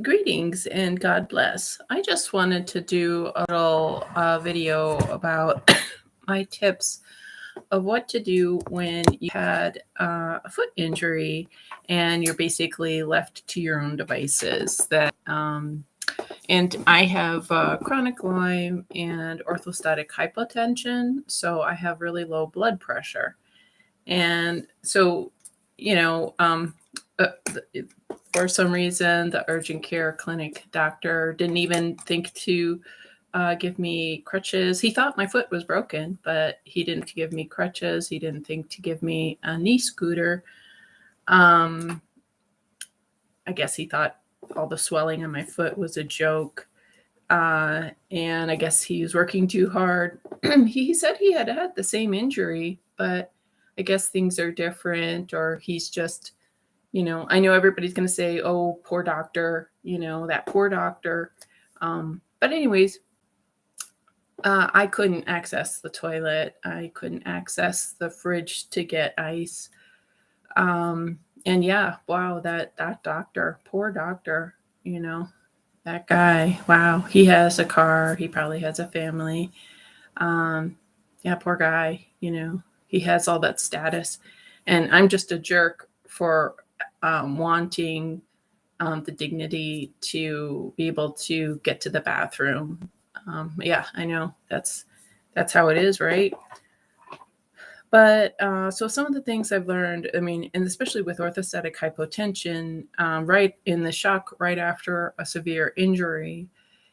Greetings and God bless. I just wanted to do a little video about my tips of what to do when you had a foot injury and you're basically left to your own devices. And I have chronic Lyme and orthostatic hypotension, so I have really low blood pressure. And so, you know, uh, for some reason, the urgent care clinic doctor didn't even think to give me crutches. He thought my foot was broken, but he didn't give me crutches. He didn't think to give me a knee scooter. Um, I guess he thought all the swelling on my foot was a joke. And I guess he was working too hard. He said he had had the same injury, but I guess things are different, or he's just, I know everybody's going to say, oh, poor doctor, that poor doctor. But, anyways, I couldn't access the toilet. I couldn't access the fridge to get ice. And yeah, wow, that doctor, poor doctor, that guy, wow, he has a car. He probably has a family. Yeah, poor guy, he has all that status. And I'm just a jerk for wanting the dignity to be able to get to the bathroom. Yeah, I know that's how it is, right? But so some of the things I've learned, I mean, and especially with orthostatic hypotension, right in the shock right after a severe injury,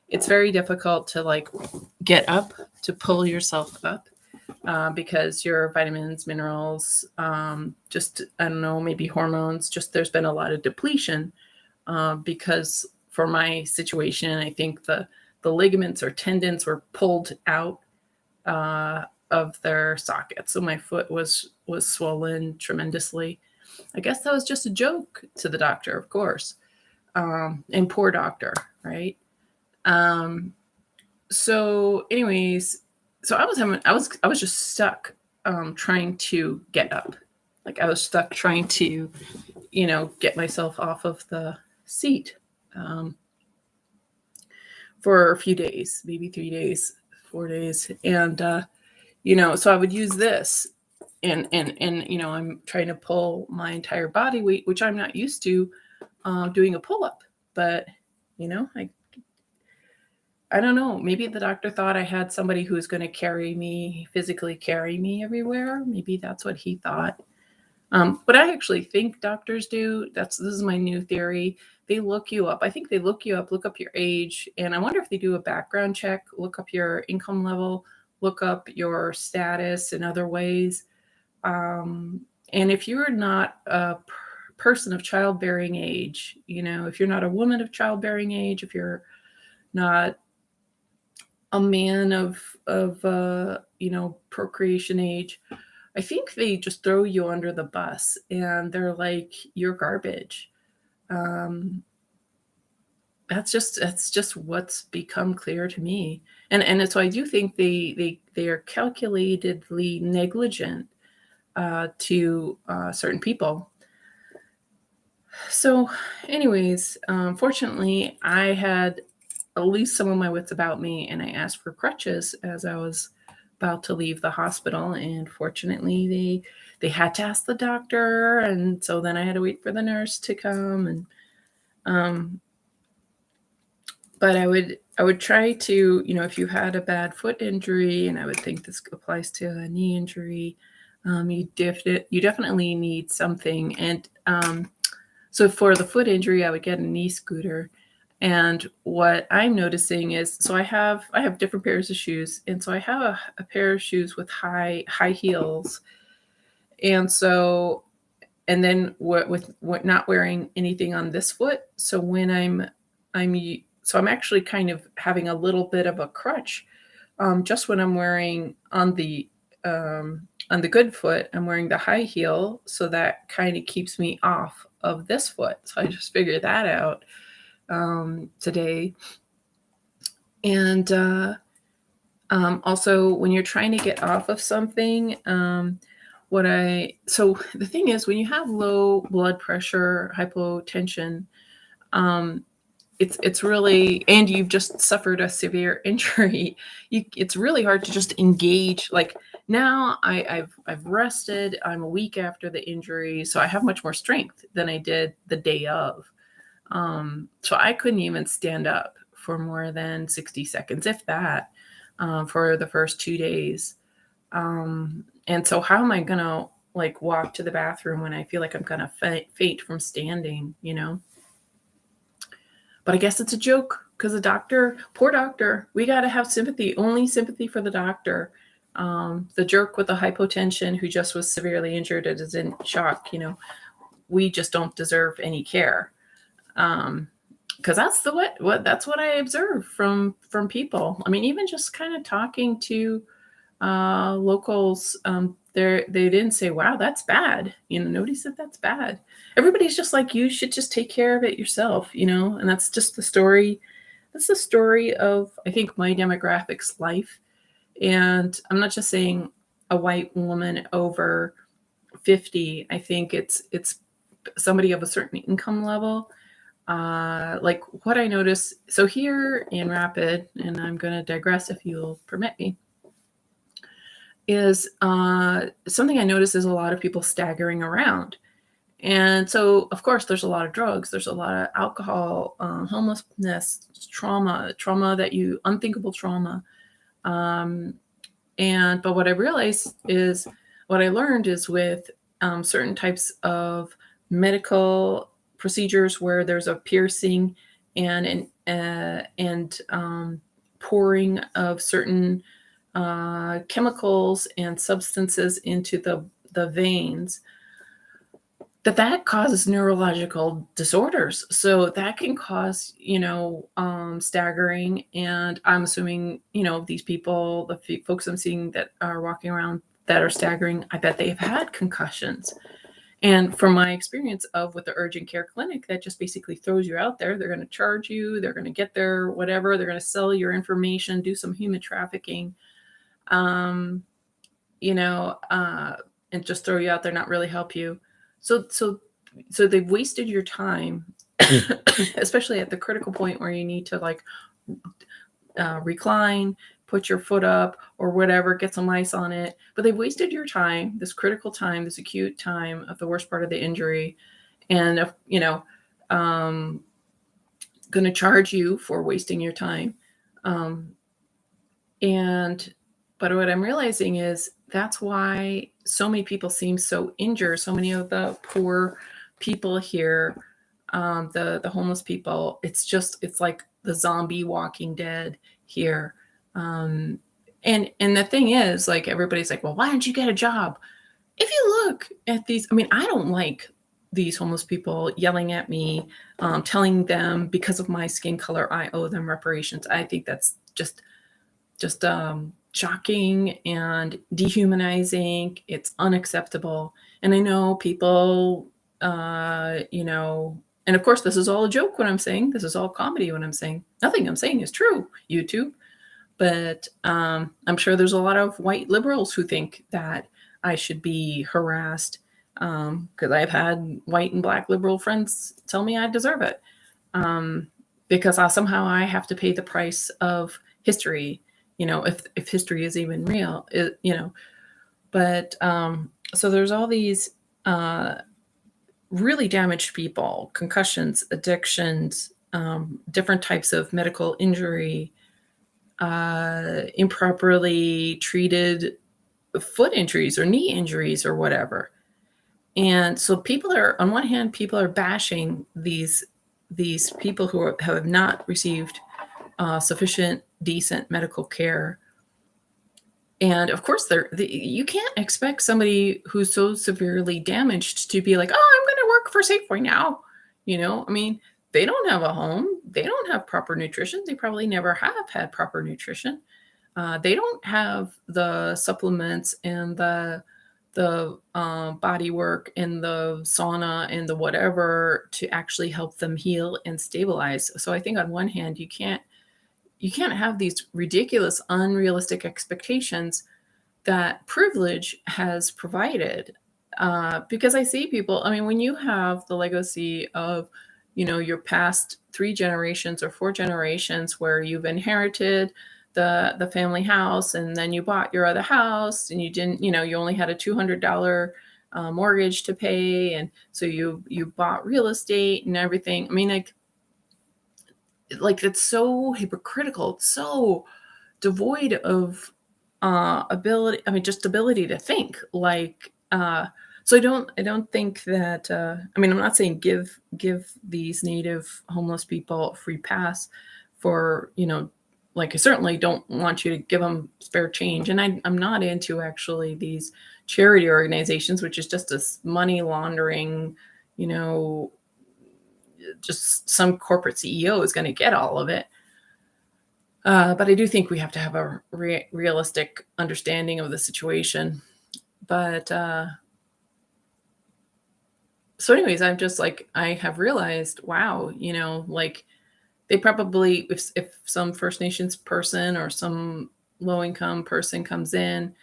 it's very difficult to like get up, to pull yourself up, because your vitamins, minerals, just, I don't know, maybe hormones, just there's been a lot of depletion, because for my situation, I think the ligaments or tendons were pulled out of their sockets. So my foot was swollen tremendously. I guess that was just a joke to the doctor, of course, and poor doctor, right? Um, so, anyways, so I was just stuck trying to get up. Like I was stuck trying to, get myself off of the seat um, for a few days, maybe 3 days, 4 days, and so I would use this, and I'm trying to pull my entire body weight, which I'm not used to doing a pull up, but I don't know. Maybe the doctor thought I had somebody who was going to physically carry me everywhere. Maybe that's what he thought. What I actually think doctors do, this is my new theory. They look you up. I think they look you up, look up your age, and I wonder if they do a background check, look up your income level, look up your status in other ways. And if you're not a person of childbearing age, if you're not a woman of childbearing age, if you're not a man of procreation age, I think they just throw you under the bus and they're like, you're garbage. Um, that's just what's become clear to me, and so I do think they are calculatedly negligent to certain people. So, anyways, fortunately, I had at least some of my wits about me, and I asked for crutches as I was about to leave the hospital. And fortunately, they had to ask the doctor, and so then I had to wait for the nurse to come. And um, but I would try to, if you had a bad foot injury, and I would think this applies to a knee injury, you definitely need something. And so for the foot injury, I would get a knee scooter. And what I'm noticing is, so I have different pairs of shoes, and so I have a pair of shoes with high heels, and so and then what not wearing anything on this foot. So when I'm actually kind of having a little bit of a crutch, just when I'm wearing on the good foot, I'm wearing the high heel, so that kind of keeps me off of this foot. So I just figured that out today. And also, when you're trying to get off of something, so the thing is, when you have low blood pressure, hypotension, um, it's really, and you've just suffered a severe injury, it's really hard to just engage. Like now I've rested, I'm a week after the injury, so I have much more strength than I did the day of. So I couldn't even stand up for more than 60 seconds, if that, for the first 2 days. And so how am I gonna like walk to the bathroom when I feel like I'm gonna faint from standing, you know? But I guess it's a joke because the doctor, poor doctor, we got to have sympathy, only sympathy for the doctor. The jerk with the hypotension who just was severely injured and is in shock, you know, we just don't deserve any care. Because that's the what that's what I observe from people. I mean, even just kind of talking to locals, they didn't say, "Wow, that's bad." You know, nobody said that's bad. Everybody's just like, you should just take care of it yourself, you know. And that's just the story. That's the story of, I think, my demographic's life. And I'm not just saying a white woman over 50. I think it's somebody of a certain income level. Like what I notice. So here in Rapid, and I'm going to digress if you'll permit me, is something I notice is a lot of people staggering around. And so, of course, there's a lot of drugs, there's a lot of alcohol, homelessness, trauma unthinkable trauma. But what I realized is, what I learned is with certain types of medical procedures where there's a piercing and pouring of certain chemicals and substances into the veins, that causes neurological disorders. So that can cause, staggering. And I'm assuming, these people, the folks I'm seeing that are walking around that are staggering, I bet they've had concussions. And from my experience of with the urgent care clinic, that just basically throws you out there. They're going to charge you, they're going to get their whatever, they're going to sell your information, do some human trafficking, um, and just throw you out there, not really help you. So they've wasted your time, especially at the critical point where you need to like recline, put your foot up or whatever, get some ice on it. But they've wasted your time, this critical time, this acute time of the worst part of the injury, and going to charge you for wasting your time. But what I'm realizing is that's why so many people seem so injured. So many of the poor people here, the homeless people, it's like the zombie Walking Dead here. And the thing is, like, everybody's like, well, why don't you get a job? If you look at these, I mean, I don't like these homeless people yelling at me, telling them because of my skin color, I owe them reparations. I think that's just shocking and dehumanizing. It's unacceptable. And I know people, and of course, this is all a joke when I'm saying, this is all comedy when I'm saying, nothing I'm saying is true, YouTube. But I'm sure there's a lot of white liberals who think that I should be harassed, because I've had white and black liberal friends tell me I deserve it, because somehow I have to pay the price of history, if history is even real, But so there's all these really damaged people, concussions, addictions, different types of medical injury, improperly treated foot injuries or knee injuries or whatever. And so people are, on one hand, people are bashing these people who have not received sufficient, decent medical care. And of course, you can't expect somebody who's so severely damaged to be like, oh, I'm going to work for Safeway now. I mean, they don't have a home. They don't have proper nutrition. They probably never have had proper nutrition. They don't have the supplements and the body work and the sauna and the whatever to actually help them heal and stabilize. So I think on one hand, you can't have these ridiculous, unrealistic expectations that privilege has provided. Because I see people, I mean, when you have the legacy of your past 3 generations or 4 generations where you've inherited the family house, and then you bought your other house, and you didn't, you only had a $200 mortgage to pay, and so you bought real estate and everything. I mean, like it's so hypocritical. It's so devoid of ability. I mean, just ability to think. So I don't think that. I mean, I'm not saying give these native homeless people a free pass for, like, I certainly don't want you to give them spare change. And I'm not into actually these charity organizations, which is just this money laundering, you know, just some corporate CEO is going to get all of it. But I do think we have to have a realistic understanding of the situation. But so, anyways, I'm just like, I have realized, wow, like they probably, if some First Nations person or some low income person comes in,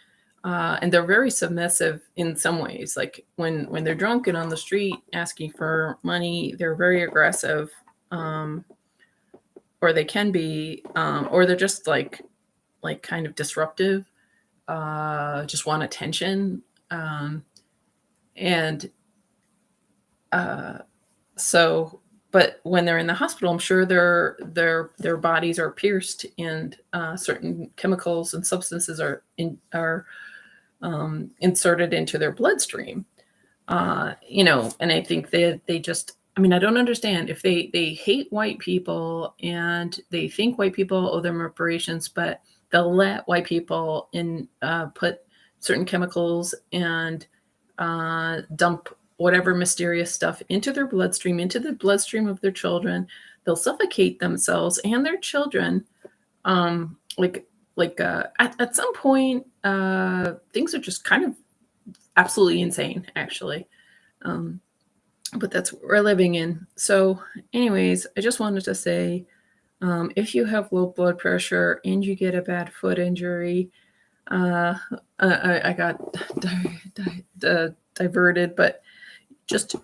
and they're very submissive in some ways, like when they're drunk and on the street asking for money, they're very aggressive. Or they can be, or they're just like kind of disruptive, just want attention. And uh, so, but when they're in the hospital, I'm sure their bodies are pierced, and certain chemicals and substances are inserted into their bloodstream. And I think they just, I mean, I don't understand if they hate white people and they think white people owe them reparations, but they'll let white people put certain chemicals and dump whatever mysterious stuff into their bloodstream, into the bloodstream of their children. They'll suffocate themselves and their children. At some point, things are just kind of absolutely insane, actually. Um, but that's what we're living in. So, anyways, I just wanted to say, if you have low blood pressure and you get a bad foot injury, I got diverted, but just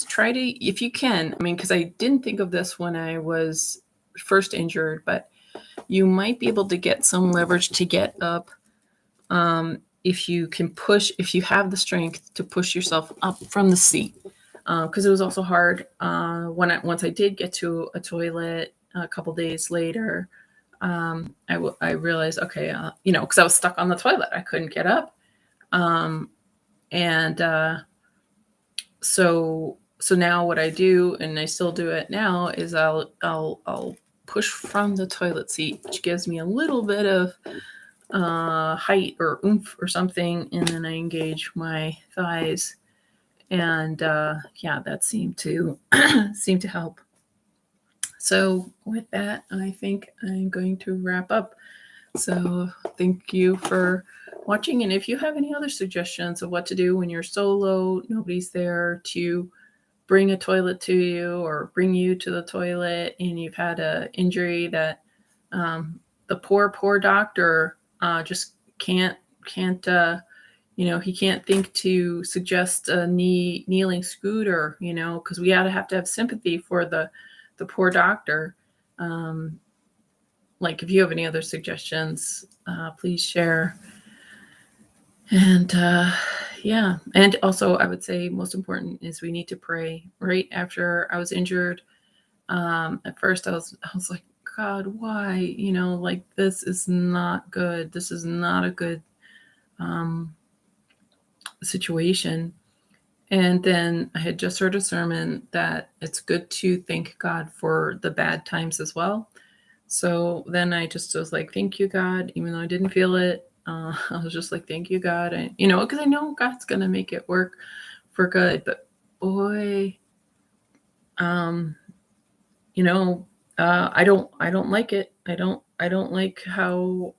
try to, if you can. I mean, because I didn't think of this when I was first injured, but you might be able to get some leverage to get up. If you can if you have the strength to push yourself up from the seat. Because it was also hard once I did get to a toilet a couple days later. I realized, okay, because I was stuck on the toilet, I couldn't get up, and so now what I do, and I still do it now, is I'll push from the toilet seat, which gives me a little bit of height or oomph or something, and then I engage my thighs, and that seemed to seem to help. So with that, I think I'm going to wrap up. So thank you for watching, and if you have any other suggestions of what to do when you're solo, nobody's there to bring a toilet to you or bring you to the toilet, and you've had an injury that the poor doctor just can't he can't think to suggest a kneeling scooter, because we have to have sympathy for the poor doctor. Like, if you have any other suggestions, please share. And and also I would say most important is we need to pray. Right after I was injured, at first I was like, God, why? Like, this is not good. This is not a good situation. And then I had just heard a sermon that it's good to thank God for the bad times as well. So then I just was like, thank you, God, even though I didn't feel it. I was just like, thank you, God. And, because I know God's going to make it work for good. But boy, I don't like it. I don't like how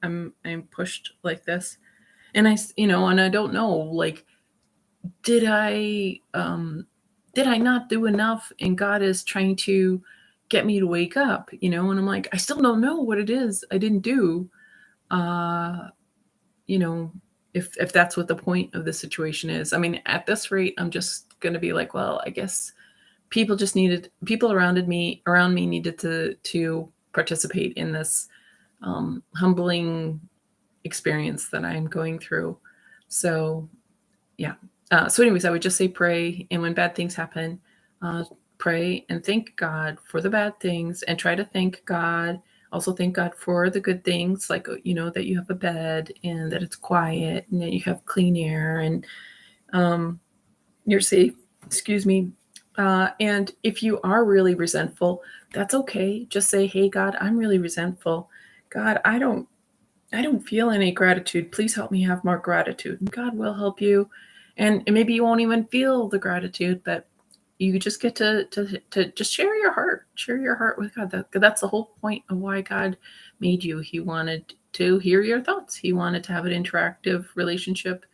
I'm pushed like this. And and I don't know, like, did I not do enough, and God is trying to get me to wake up, and I'm like, I still don't know what it is I didn't do. uh if that's what the point of the situation is. I mean, at this rate, I'm just going to be like, well, I guess people around me needed to participate in this humbling experience that I'm going through. So yeah. So anyways, I would just say pray, and when bad things happen, pray and thank God for the bad things, and try to thank God. Also thank God for the good things, like that you have a bed and that it's quiet and that you have clean air and you're safe. Excuse me. And if you are really resentful, that's okay. Just say, "Hey, God, I'm really resentful. God, I don't feel any gratitude. Please help me have more gratitude." And God will help you. And maybe you won't even feel the gratitude, but you just get to just share your heart. Share your heart with God. That's the whole point of why God made you. He wanted to hear your thoughts. He wanted to have an interactive relationship,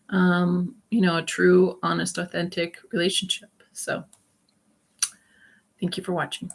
a true, honest, authentic relationship. So thank you for watching.